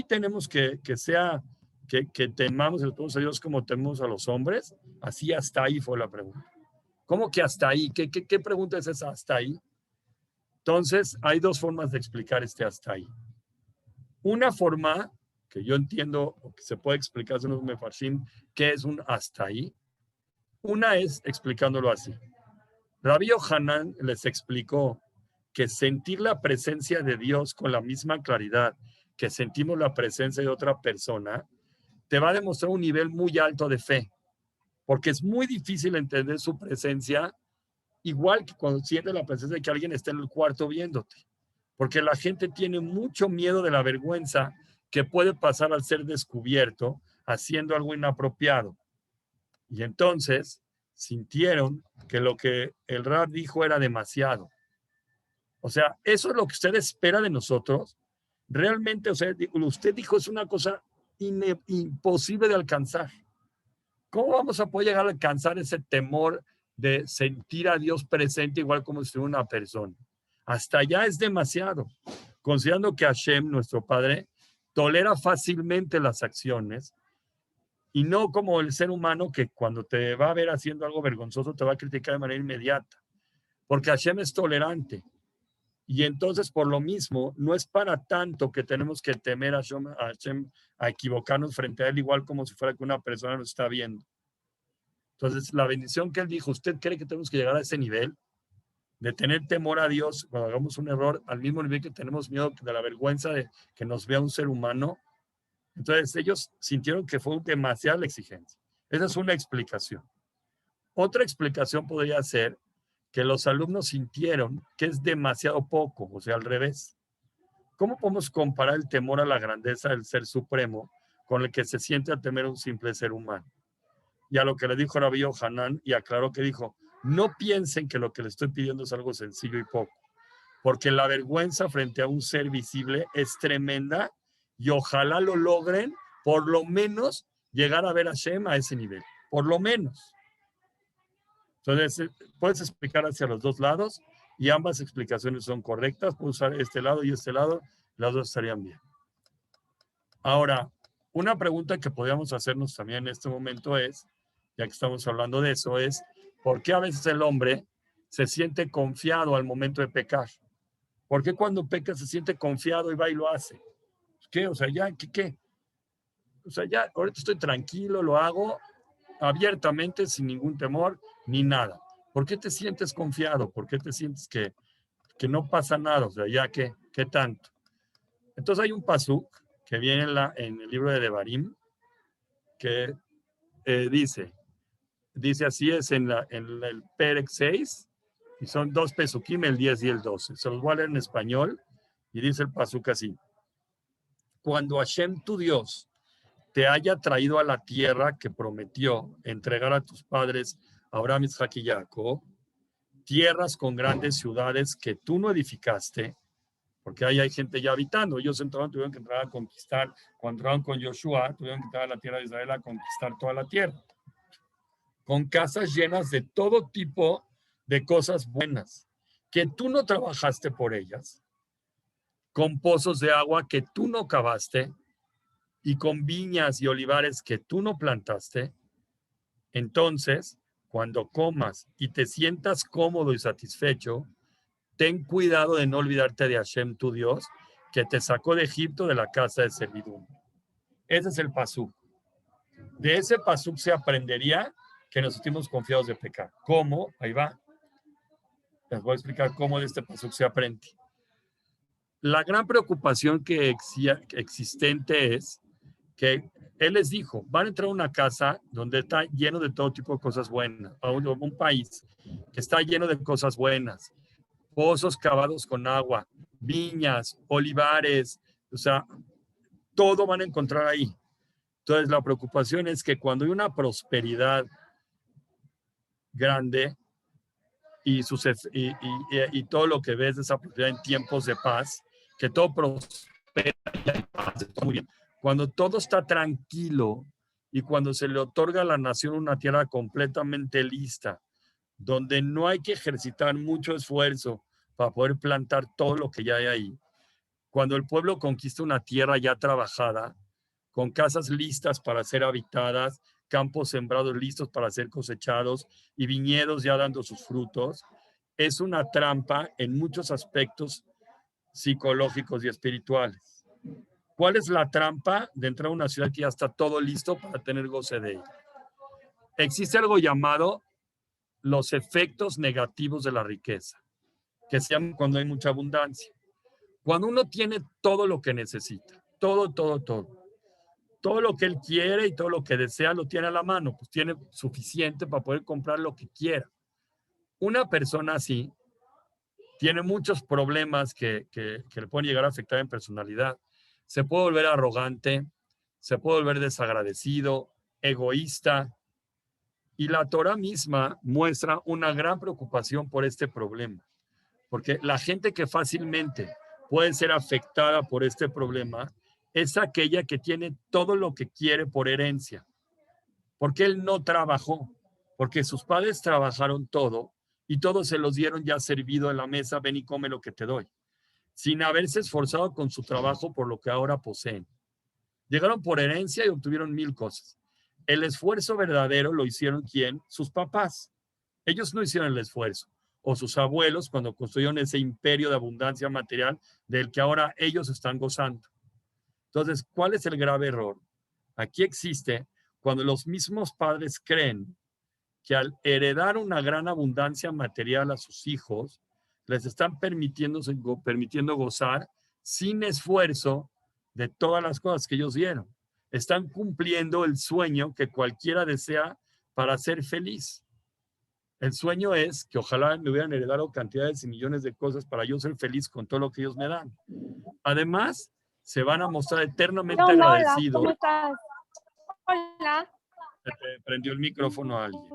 tenemos que temamos a todos a Dios como tememos a los hombres. Así hasta ahí fue la pregunta. ¿Cómo que hasta ahí? ¿Qué pregunta es esa hasta ahí? Entonces, hay dos formas de explicar este hasta ahí. Una forma que yo entiendo, o que se puede explicar en los mefarshim, que es un hasta ahí. Una es explicándolo así. Rabbi Yohanan les explicó que sentir la presencia de Dios con la misma claridad que sentimos la presencia de otra persona, te va a demostrar un nivel muy alto de fe, porque es muy difícil entender su presencia, igual que cuando sientes la presencia de que alguien está en el cuarto viéndote, porque la gente tiene mucho miedo de la vergüenza que puede pasar al ser descubierto haciendo algo inapropiado. Y entonces sintieron que lo que el Rab dijo era demasiado. O sea, eso es lo que usted espera de nosotros. Realmente, o sea, usted dijo es una cosa imposible de alcanzar. ¿Cómo vamos a poder llegar a alcanzar ese temor de sentir a Dios presente igual como si fuera una persona? Hasta allá es demasiado. Considerando que Hashem, nuestro Padre, tolera fácilmente las acciones y no como el ser humano que cuando te va a ver haciendo algo vergonzoso te va a criticar de manera inmediata. Porque Hashem es tolerante. Y entonces, por lo mismo, no es para tanto que tenemos que temer a Hashem, a equivocarnos frente a él, igual como si fuera que una persona nos está viendo. Entonces, la bendición que él dijo, ¿usted cree que tenemos que llegar a ese nivel de tener temor a Dios cuando hagamos un error, al mismo nivel que tenemos miedo de la vergüenza de que nos vea un ser humano? Entonces, ellos sintieron que fue demasiada la exigencia. Esa es una explicación. Otra explicación podría ser que los alumnos sintieron que es demasiado poco, o sea, al revés. ¿Cómo podemos comparar el temor a la grandeza del Ser Supremo con el que se siente al temer un simple ser humano? Y a lo que le dijo Rabbi Yohanan, y aclaró que dijo, no piensen que lo que le estoy pidiendo es algo sencillo y poco, porque la vergüenza frente a un ser visible es tremenda y ojalá lo logren, por lo menos, llegar a ver a Hashem a ese nivel, por lo menos. Entonces, puedes explicar hacia los dos lados y ambas explicaciones son correctas. Puedes usar este lado y este lado, las dos estarían bien. Ahora, una pregunta que podríamos hacernos también en este momento es, ya que estamos hablando de eso, es ¿por qué a veces el hombre se siente confiado al momento de pecar? ¿Por qué cuando peca se siente confiado y va y lo hace? ¿Qué? O sea, ya, ¿qué? O sea, ya, ahorita estoy tranquilo, lo hago abiertamente, sin ningún temor, ni nada. ¿Por qué te sientes confiado? ¿Por qué te sientes que no pasa nada? O sea, ya, ¿qué tanto? Entonces hay un pasuk que viene en el libro de Devarim que dice así es en el Perek 6, y son dos pesukim, el 10 y el 12. Se los voy a leer en español, y dice el pasuk así: cuando Hashem, tu Dios, te haya traído a la tierra que prometió entregar a tus padres, Abraham, Isaac y Jacob, tierras con grandes ciudades que tú no edificaste, porque ahí hay gente ya habitando. Ellos tuvieron que entrar a conquistar, cuando entraron con Joshua, tuvieron que entrar a la tierra de Israel a conquistar toda la tierra, con casas llenas de todo tipo de cosas buenas, que tú no trabajaste por ellas, con pozos de agua que tú no cavaste y con viñas y olivares que tú no plantaste. Entonces, cuando comas y te sientas cómodo y satisfecho, ten cuidado de no olvidarte de Hashem, tu Dios, que te sacó de Egipto, de la casa de servidumbre. Ese es el pasuk. De ese pasuk se aprendería que nos sentimos confiados de pecar. ¿Cómo? Ahí va. Les voy a explicar cómo de este pasuk se aprende. La gran preocupación que existente es que él les dijo, van a entrar a una casa donde está lleno de todo tipo de cosas buenas, a un país que está lleno de cosas buenas, pozos cavados con agua, viñas, olivares, o sea, todo van a encontrar ahí. Entonces, la preocupación es que cuando hay una prosperidad grande y todo lo que ves de esa prosperidad en tiempos de paz, que todo prospera y hay paz, está muy bien. Cuando todo está tranquilo y cuando se le otorga a la nación una tierra completamente lista, donde no hay que ejercitar mucho esfuerzo para poder plantar todo lo que ya hay ahí. Cuando el pueblo conquista una tierra ya trabajada, con casas listas para ser habitadas, campos sembrados listos para ser cosechados y viñedos ya dando sus frutos, es una trampa en muchos aspectos psicológicos y espirituales. ¿Cuál es la trampa de entrar a una ciudad que ya está todo listo para tener goce de ella? Existe algo llamado los efectos negativos de la riqueza, que se llaman cuando hay mucha abundancia. Cuando uno tiene todo lo que necesita, todo lo que él quiere y todo lo que desea lo tiene a la mano, pues tiene suficiente para poder comprar lo que quiera. Una persona así tiene muchos problemas que le pueden llegar a afectar en personalidad. Se puede volver arrogante, se puede volver desagradecido, egoísta. Y la Torah misma muestra una gran preocupación por este problema. Porque la gente que fácilmente puede ser afectada por este problema es aquella que tiene todo lo que quiere por herencia. Porque él no trabajó, porque sus padres trabajaron todo y todos se los dieron ya servido en la mesa, ven y come lo que te doy, sin haberse esforzado con su trabajo por lo que ahora poseen. Llegaron por herencia y obtuvieron 1000 cosas. El esfuerzo verdadero lo hicieron ¿quién? Sus papás. Ellos no hicieron el esfuerzo. O sus abuelos cuando construyeron ese imperio de abundancia material del que ahora ellos están gozando. Entonces, ¿cuál es el grave error? Aquí existe cuando los mismos padres creen que al heredar una gran abundancia material a sus hijos, les están permitiendo gozar sin esfuerzo de todas las cosas que ellos dieron. Están cumpliendo el sueño que cualquiera desea para ser feliz. El sueño es que ojalá me hubieran heredado cantidades y millones de cosas para yo ser feliz con todo lo que ellos me dan. Además, se van a mostrar eternamente Hola, agradecidos. ¿cómo estás? Hola. Se prendió el micrófono a alguien.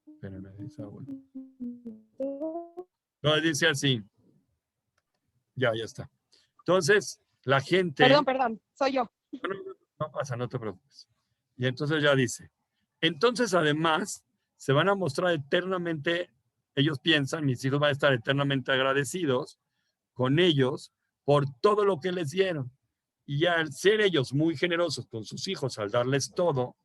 Espérenme, no, dice así. Ya está. Entonces, la gente... Perdón, soy yo. No pasa, no te preocupes. Y entonces ya dice, entonces además se van a mostrar eternamente, ellos piensan, mis hijos van a estar eternamente agradecidos con ellos por todo lo que les dieron. Y al ser ellos muy generosos con sus hijos, al darles todo,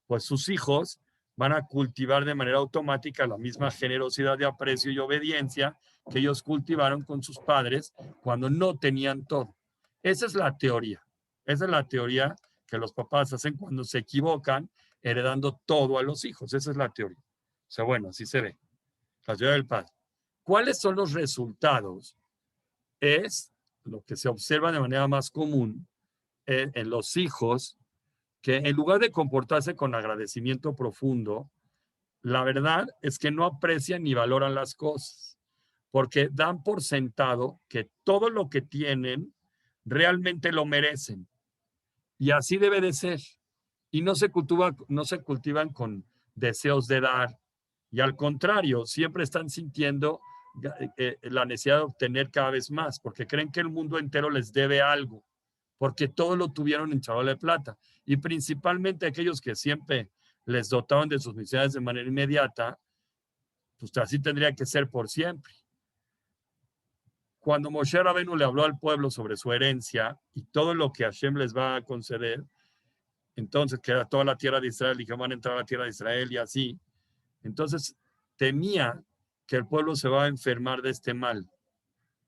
pues sus hijos van a cultivar de manera automática la misma generosidad de aprecio y obediencia que ellos cultivaron con sus padres cuando no tenían todo. Esa es la teoría. Esa es la teoría que los papás hacen cuando se equivocan, heredando todo a los hijos. Esa es la teoría. O sea, bueno, así se ve. La teoría del padre. ¿Cuáles son los resultados? Es lo que se observa de manera más común en los hijos, que en lugar de comportarse con agradecimiento profundo, la verdad es que no aprecian ni valoran las cosas, porque dan por sentado que todo lo que tienen realmente lo merecen. Y así debe de ser. Y no se cultivan con deseos de dar. Y al contrario, siempre están sintiendo la necesidad de obtener cada vez más, porque creen que el mundo entero les debe algo, porque todo lo tuvieron en charola de plata. Y principalmente aquellos que siempre les dotaban de sus necesidades de manera inmediata, pues así tendría que ser por siempre. Cuando Moshe Rabenu le habló al pueblo sobre su herencia y todo lo que Hashem les va a conceder, entonces que era toda la tierra de Israel y que van a entrar a la tierra de Israel y así, entonces temía que el pueblo se va a enfermar de este mal,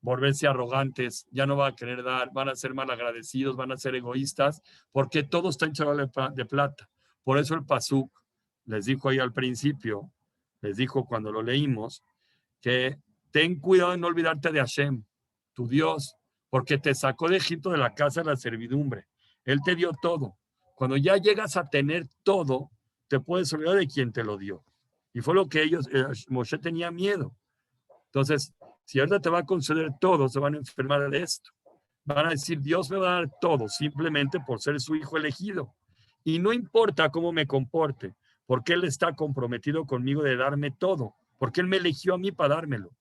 volverse arrogantes, ya no va a querer dar, van a ser malagradecidos, van a ser egoístas, porque todo está hecho de plata. Por eso el Pasuk les dijo ahí al principio, les dijo cuando lo leímos, que ten cuidado de no olvidarte de Hashem, tu Dios, porque te sacó de Egipto de la casa de la servidumbre. Él te dio todo. Cuando ya llegas a tener todo, te puedes olvidar de quien te lo dio. Y fue lo que ellos, Moshe tenía miedo. Entonces, si ahorita te va a conceder todo, se van a enfermar de esto. Van a decir, Dios me va a dar todo simplemente por ser su hijo elegido. Y no importa cómo me comporte, porque Él está comprometido conmigo de darme todo, porque Él me eligió a mí para dármelo.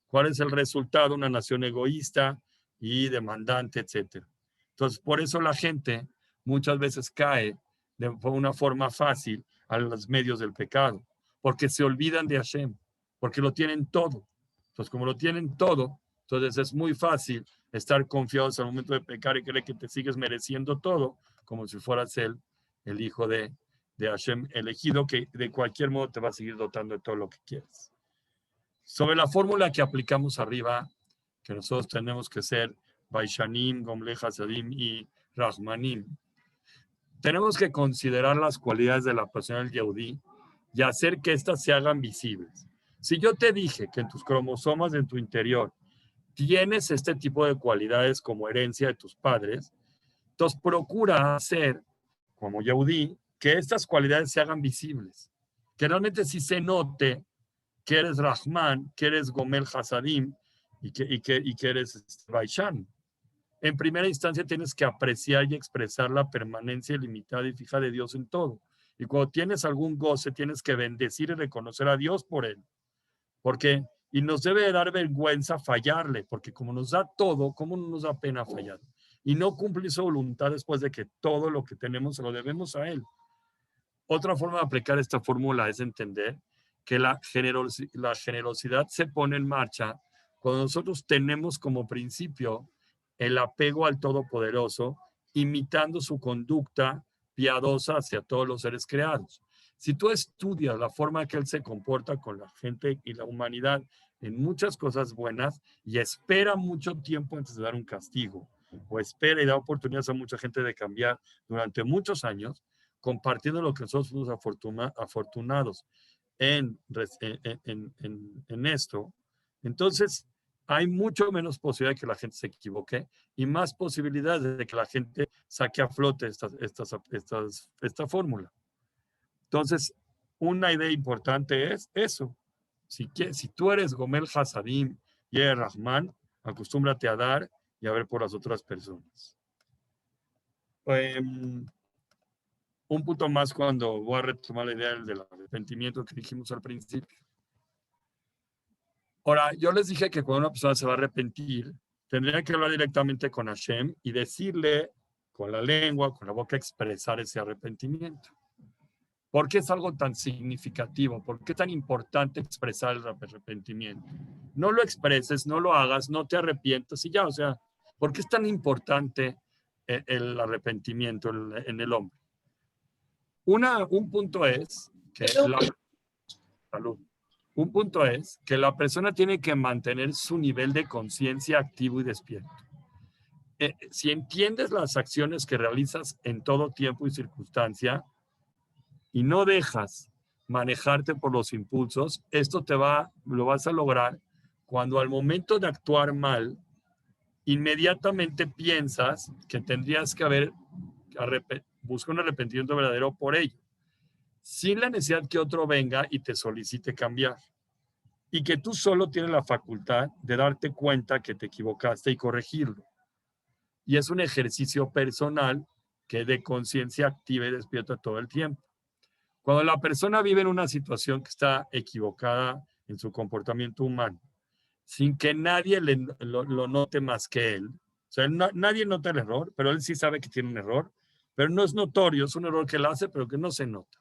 ¿Cuál es el resultado? Una nación egoísta y demandante, etc. Entonces, por eso la gente muchas veces cae de una forma fácil a los medios del pecado, porque se olvidan de Hashem, porque lo tienen todo. Entonces, como lo tienen todo, entonces es muy fácil estar confiados al momento de pecar y creer que te sigues mereciendo todo, como si fueras él, el hijo de Hashem elegido, que de cualquier modo te va a seguir dotando de todo lo que quieres. Sobre la fórmula que aplicamos arriba, que nosotros tenemos que ser Baishanim, Gomle Hasadim y Rahmanim, tenemos que considerar las cualidades de la persona del Yehudí y hacer que éstas se hagan visibles. Si yo te dije que en tus cromosomas, en tu interior, tienes este tipo de cualidades como herencia de tus padres, entonces procura hacer, como Yehudí, que estas cualidades se hagan visibles. Que realmente sí se note que eres Rahman, que eres Gomel Hasadim y que eres Baishan. En primera instancia tienes que apreciar y expresar la permanencia ilimitada y fija de Dios en todo. Y cuando tienes algún goce, tienes que bendecir y reconocer a Dios por él. Porque, y nos debe dar vergüenza fallarle, porque como nos da todo, ¿cómo no nos da pena fallar? Y no cumplir su voluntad después de que todo lo que tenemos se lo debemos a él. Otra forma de aplicar esta fórmula es entender que la generosidad se pone en marcha cuando nosotros tenemos como principio el apego al Todopoderoso, imitando su conducta piadosa hacia todos los seres creados. Si tú estudias la forma que Él se comporta con la gente y la humanidad en muchas cosas buenas y espera mucho tiempo antes de dar un castigo, o espera y da oportunidades a mucha gente de cambiar durante muchos años, compartiendo lo que nosotros fuimos afortunados en esto, entonces hay mucho menos posibilidad de que la gente se equivoque y más posibilidades de que la gente saque a flote esta fórmula. Entonces, una idea importante es eso. Si tú eres Gomel Hasadim y eres Rahman, acostúmbrate a dar y a ver por las otras personas. Un punto más cuando voy a retomar la idea del arrepentimiento que dijimos al principio. Ahora, yo les dije que cuando una persona se va a arrepentir, tendría que hablar directamente con Hashem y decirle con la lengua, con la boca, expresar ese arrepentimiento. ¿Por qué es algo tan significativo? ¿Por qué es tan importante expresar el arrepentimiento? No lo expreses, no lo hagas, no te arrepientas y ya, o sea, ¿por qué es tan importante el arrepentimiento en el hombre? Un punto es que Un punto es que la persona tiene que mantener su nivel de conciencia activo y despierto. Si entiendes las acciones que realizas en todo tiempo y circunstancia y no dejas manejarte por los impulsos, esto lo vas a lograr cuando al momento de actuar mal, inmediatamente piensas que tendrías que buscar un arrepentimiento verdadero por ello, sin la necesidad que otro venga y te solicite cambiar. Y que tú solo tienes la facultad de darte cuenta que te equivocaste y corregirlo. Y es un ejercicio personal que de conciencia activa y despierta todo el tiempo. Cuando la persona vive en una situación que está equivocada en su comportamiento humano, sin que nadie lo note más que él, o sea, nadie nota el error, pero él sí sabe que tiene un error, pero no es notorio, es un error que él hace, pero que no se nota.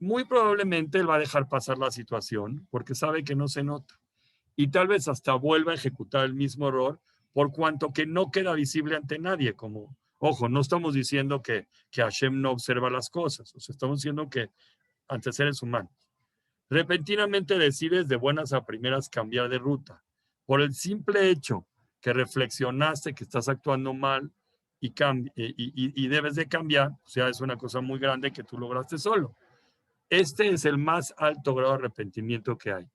muy probablemente él va a dejar pasar la situación porque sabe que no se nota. Y tal vez hasta vuelva a ejecutar el mismo error por cuanto que no queda visible ante nadie. Como, ojo, no estamos diciendo que Hashem no observa las cosas. O sea, estamos diciendo que ante seres humanos. Repentinamente decides de buenas a primeras cambiar de ruta. Por el simple hecho que reflexionaste que estás actuando mal y debes de cambiar, o sea, es una cosa muy grande que tú lograste solo. Este es el más alto grado de arrepentimiento que hay.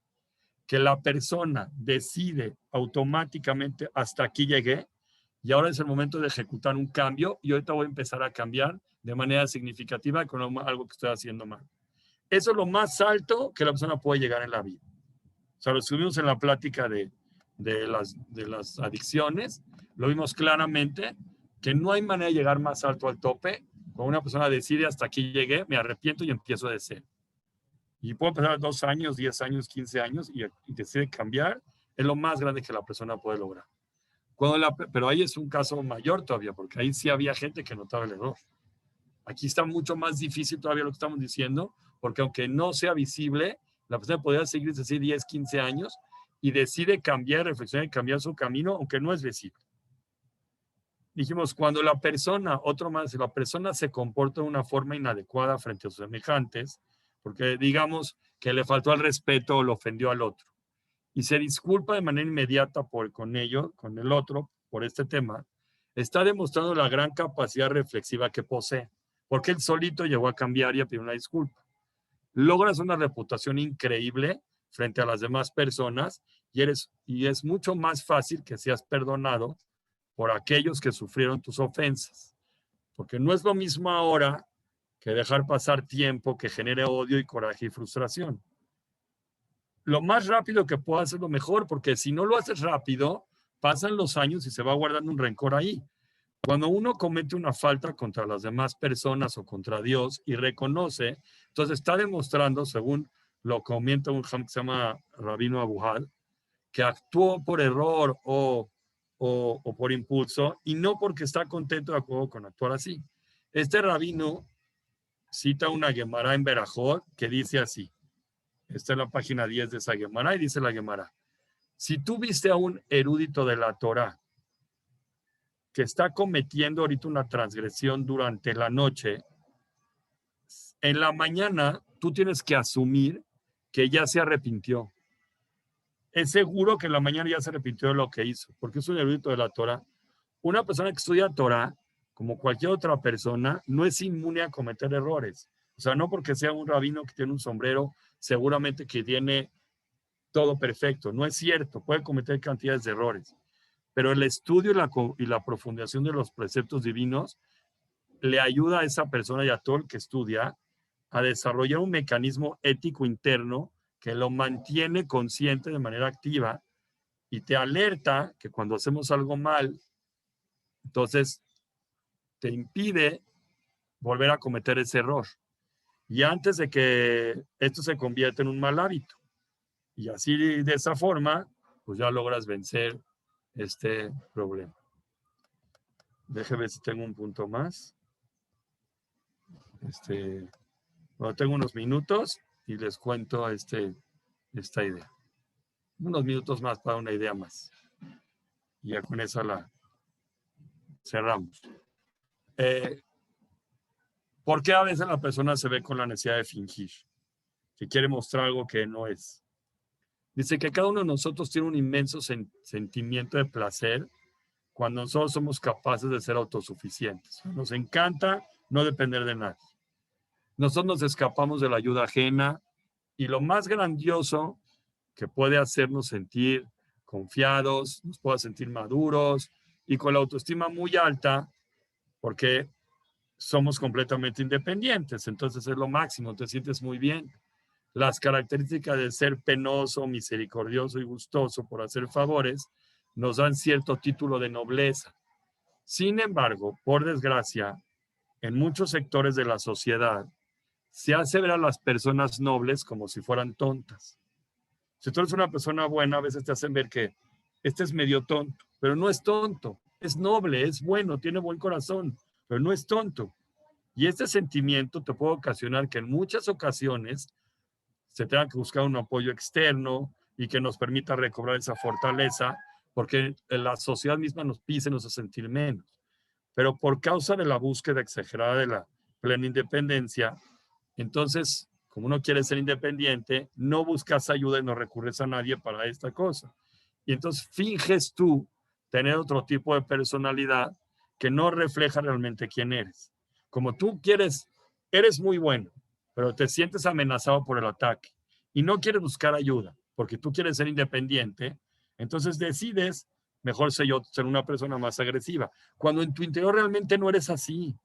Que la persona decide automáticamente, hasta aquí llegué, y ahora es el momento de ejecutar un cambio, y ahorita voy a empezar a cambiar de manera significativa con algo que estoy haciendo mal. Eso es lo más alto que la persona puede llegar en la vida. O sea, lo subimos en la plática de las adicciones, lo vimos claramente, que no hay manera de llegar más alto al tope. Cuando una persona decide hasta aquí llegué, me arrepiento y empiezo de cero. Y puedo pasar 2 años, 10 años, 15 años y decide cambiar, es lo más grande que la persona puede lograr. Pero ahí es un caso mayor todavía, porque ahí sí había gente que notaba el error. Aquí está mucho más difícil todavía lo que estamos diciendo, porque aunque no sea visible, la persona podría seguir desde 10, 15 años y decide cambiar, reflexionar y cambiar su camino, aunque no es visible. Dijimos, cuando la persona se comporta de una forma inadecuada frente a sus semejantes, porque digamos que le faltó al respeto o lo ofendió al otro, y se disculpa de manera inmediata con el otro, por este tema, está demostrando la gran capacidad reflexiva que posee, porque él solito llegó a cambiar y a pedir una disculpa. Logras una reputación increíble frente a las demás personas y es mucho más fácil que seas perdonado por aquellos que sufrieron tus ofensas, porque no es lo mismo ahora que dejar pasar tiempo que genere odio y coraje y frustración. Lo más rápido que puedas hacerlo mejor, porque si no lo haces rápido, pasan los años y se va guardando un rencor ahí. Cuando uno comete una falta contra las demás personas o contra Dios y reconoce, entonces está demostrando, según lo comenta un que se llama Rabino Abuhad, que actuó por error o por impulso y no porque está contento de acuerdo con actuar así. Este rabino cita una Gemara en Berajot que dice así. Esta es la página 10 de esa Gemara y dice la Gemara. Si tú viste a un erudito de la Torah que está cometiendo ahorita una transgresión durante la noche, en la mañana tú tienes que asumir que ya se arrepintió. Es seguro que en la mañana ya se arrepintió de lo que hizo, porque es un erudito de la Torah. Una persona que estudia Torah, como cualquier otra persona, no es inmune a cometer errores. O sea, no porque sea un rabino que tiene un sombrero, seguramente que tiene todo perfecto. No es cierto, puede cometer cantidades de errores. Pero el estudio y la profundización de los preceptos divinos le ayuda a esa persona y a todo el que estudia a desarrollar un mecanismo ético interno que lo mantiene consciente de manera activa y te alerta que cuando hacemos algo mal, entonces te impide volver a cometer ese error. Y antes de que esto se convierta en un mal hábito. Y así, de esa forma, pues ya logras vencer este problema. Déjeme ver si tengo un punto más. Bueno, tengo unos minutos y les cuento esta idea. Unos minutos más para una idea más. Y ya con esa la cerramos. ¿Por qué a veces la persona se ve con la necesidad de fingir? Que quiere mostrar algo que no es. Dice que cada uno de nosotros tiene un inmenso sentimiento de placer cuando nosotros somos capaces de ser autosuficientes. Nos encanta no depender de nadie. Nosotros nos escapamos de la ayuda ajena y lo más grandioso que puede hacernos sentir confiados, nos puede sentir maduros y con la autoestima muy alta, porque somos completamente independientes. Entonces es lo máximo, te sientes muy bien. Las características de ser penoso, misericordioso y gustoso por hacer favores nos dan cierto título de nobleza. Sin embargo, por desgracia, en muchos sectores de la sociedad se hace ver a las personas nobles como si fueran tontas. Si tú eres una persona buena, a veces te hacen ver que este es medio tonto, pero no es tonto, es noble, es bueno, tiene buen corazón, pero no es tonto. Y este sentimiento te puede ocasionar que en muchas ocasiones se tenga que buscar un apoyo externo y que nos permita recobrar esa fortaleza, porque la sociedad misma nos pide, nos hace sentir menos. Pero por causa de la búsqueda exagerada de la plena independencia, entonces, como uno quiere ser independiente, no buscas ayuda y no recurres a nadie para esta cosa. Y entonces finges tú tener otro tipo de personalidad que no refleja realmente quién eres. Como tú quieres, eres muy bueno, pero te sientes amenazado por el ataque y no quieres buscar ayuda porque tú quieres ser independiente, entonces decides, mejor sé yo, ser una persona más agresiva. Cuando en tu interior realmente no eres así.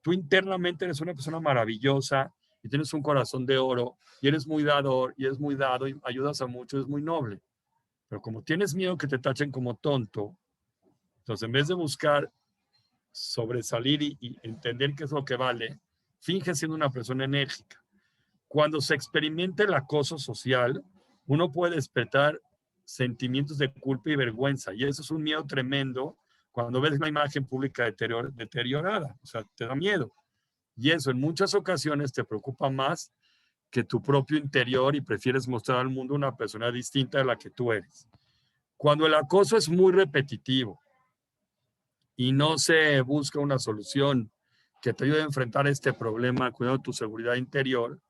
Tú internamente eres una persona maravillosa y tienes un corazón de oro y eres muy dador y eres muy dado y ayudas a muchos, es muy noble. Pero como tienes miedo que te tachen como tonto, entonces en vez de buscar sobresalir y entender qué es lo que vale, finge siendo una persona enérgica. Cuando se experimenta el acoso social, uno puede despertar sentimientos de culpa y vergüenza, y eso es un miedo tremendo cuando ves una imagen pública deteriorada, o sea, te da miedo. Y eso en muchas ocasiones te preocupa más que tu propio interior y prefieres mostrar al mundo una persona distinta de la que tú eres. Cuando el acoso es muy repetitivo y no se busca una solución que te ayude a enfrentar este problema, cuidando tu seguridad interior,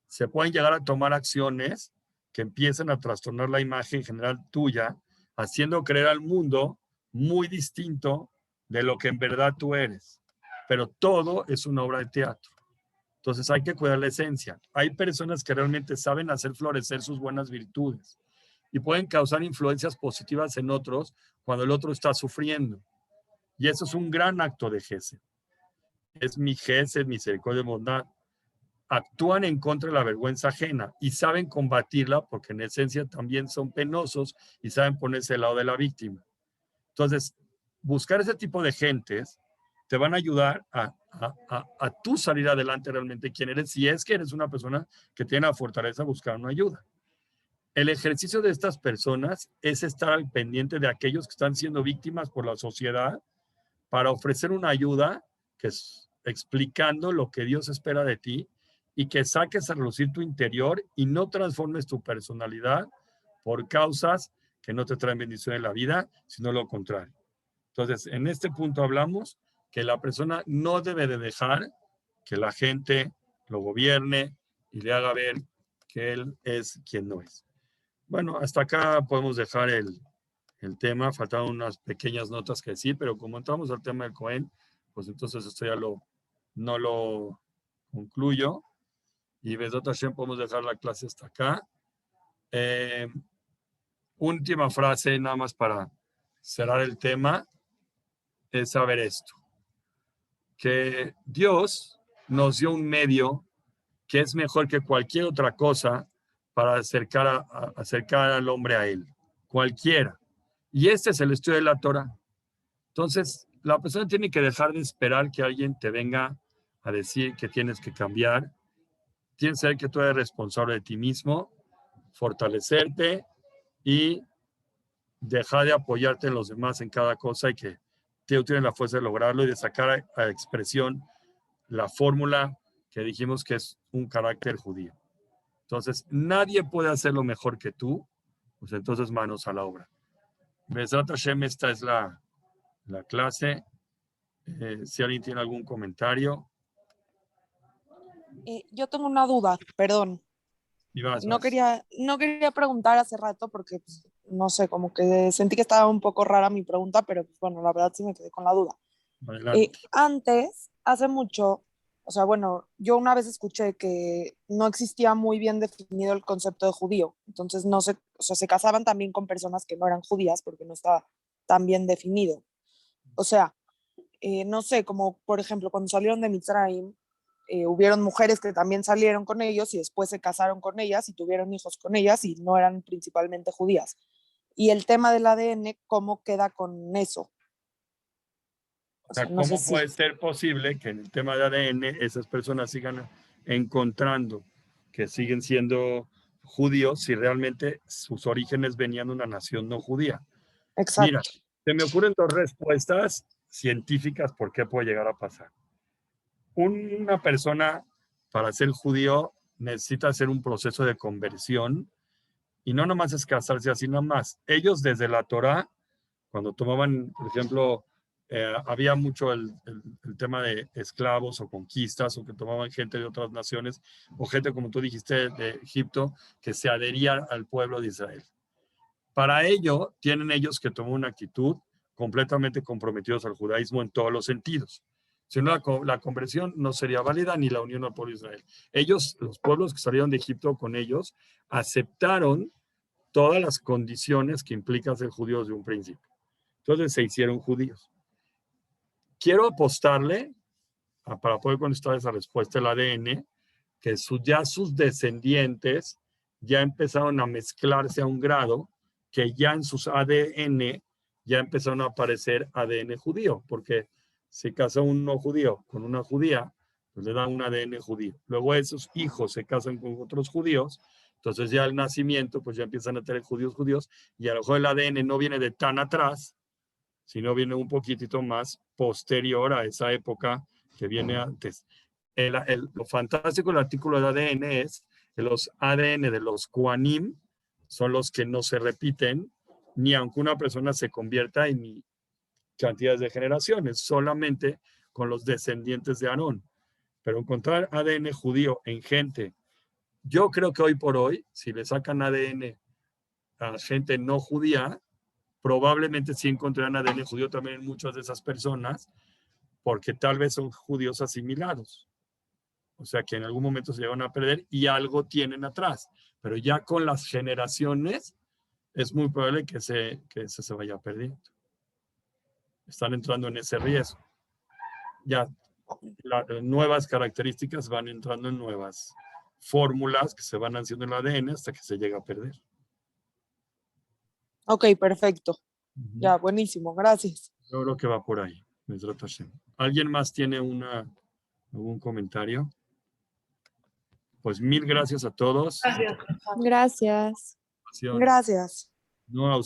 se pueden llegar a tomar acciones que empiecen a trastornar la imagen general tuya, haciendo creer al mundo muy distinto de lo que en verdad tú eres. Pero todo es una obra de teatro. Entonces hay que cuidar la esencia. Hay personas que realmente saben hacer florecer sus buenas virtudes y pueden causar influencias positivas en otros cuando el otro está sufriendo. Y eso es un gran acto de gesed. Es mi gesed, misericordia y bondad. Actúan en contra de la vergüenza ajena y saben combatirla porque en esencia también son penosos y saben ponerse al lado de la víctima. Entonces, buscar ese tipo de gentes te van a ayudar a tú salir adelante realmente quién eres, si es que eres una persona que tiene la fortaleza de buscar una ayuda. El ejercicio de estas personas es estar al pendiente de aquellos que están siendo víctimas por la sociedad para ofrecer una ayuda que es explicando lo que Dios espera de ti y que saques a relucir tu interior y no transformes tu personalidad por causas que no te traen bendición en la vida, sino lo contrario. Entonces, en este punto hablamos que la persona no debe de dejar que la gente lo gobierne y le haga ver que él es quien no es. Bueno, hasta acá podemos dejar el tema. Faltaron unas pequeñas notas que decir, pero como entramos al tema del Cohen, pues entonces esto ya no lo concluyo. Y Besat Hashem podemos dejar la clase hasta acá. Última frase, nada más para cerrar el tema, es saber esto, que Dios nos dio un medio que es mejor que cualquier otra cosa para acercar al hombre a Él, cualquiera. Y este es el estudio de la Torah. Entonces, la persona tiene que dejar de esperar que alguien te venga a decir que tienes que cambiar. Tienes que saber que tú eres responsable de ti mismo, fortalecerte y dejar de apoyarte en los demás en cada cosa y que tú tienes la fuerza de lograrlo y de sacar a expresión la fórmula que dijimos que es un carácter judío. Entonces, nadie puede hacerlo mejor que tú, pues entonces manos a la obra. Besat Hashem, esta es la clase. Si alguien tiene algún comentario. Yo tengo una duda, perdón. Y vas. No quería preguntar hace rato porque, pues, no sé, como que sentí que estaba un poco rara mi pregunta, pero pues, bueno, la verdad sí me quedé con la duda. Adelante. Antes, hace mucho, o sea, bueno, yo una vez escuché que no existía muy bien definido el concepto de judío, entonces no sé, o sea, se casaban también con personas que no eran judías porque no estaba tan bien definido. O sea, no sé, como por ejemplo cuando salieron de Mitzrayim, hubieron mujeres que también salieron con ellos y después se casaron con ellas y tuvieron hijos con ellas y no eran principalmente judías. Y el tema del ADN, ¿cómo queda con eso? O O sea, sea, no sé ¿cómo si... puede ser posible que en el tema de ADN esas personas sigan encontrando que siguen siendo judíos si realmente sus orígenes venían de una nación no judía? Mira, Exacto. se me ocurren dos respuestas científicas por qué puede llegar a pasar. una persona para ser judío necesita hacer un proceso de conversión y no nomás es casarse así nomás. Ellos desde la Torá, cuando tomaban, por ejemplo, había mucho el tema de esclavos o conquistas o que tomaban gente de otras naciones o gente, como tú dijiste, de Egipto, que se adhería al pueblo de Israel. Para ello, tienen ellos que tomar una actitud completamente comprometidos al judaísmo en todos los sentidos. Si no, la conversión no sería válida ni la unión al pueblo de Israel. Ellos, los pueblos que salieron de Egipto con ellos, aceptaron todas las condiciones que implica ser judíos de un principio. Entonces se hicieron judíos. Quiero apostarle, para poder contestar esa respuesta, el ADN, que ya sus descendientes ya empezaron a mezclarse a un grado que ya en sus ADN ya empezaron a aparecer ADN judío, porque si casa un no judío con una judía, pues le da un ADN judío. Luego esos hijos se casan con otros judíos, entonces ya al nacimiento pues ya empiezan a tener judíos, y a lo mejor el ADN no viene de tan atrás, sino viene un poquitito más posterior a esa época que viene antes. Lo fantástico del artículo de ADN es que los ADN de los Kohanim son los que no se repiten, ni aunque una persona se convierta en cantidades de generaciones, solamente con los descendientes de Aarón. Pero encontrar ADN judío en gente, yo creo que hoy por hoy, si le sacan ADN a gente no judía, probablemente sí encontrarán ADN judío también en muchas de esas personas, porque tal vez son judíos asimilados. O sea, que en algún momento se llevan a perder y algo tienen atrás. Pero ya con las generaciones es muy probable que se vaya perdiendo. Están entrando en ese riesgo. Ya nuevas características van entrando en nuevas fórmulas que se van haciendo en el ADN hasta que se llega a perder. Ok, perfecto. Ya, buenísimo, gracias. Yo creo que va por ahí. ¿Alguien más tiene algún comentario? Pues mil gracias a todos. Gracias. Gracias. No a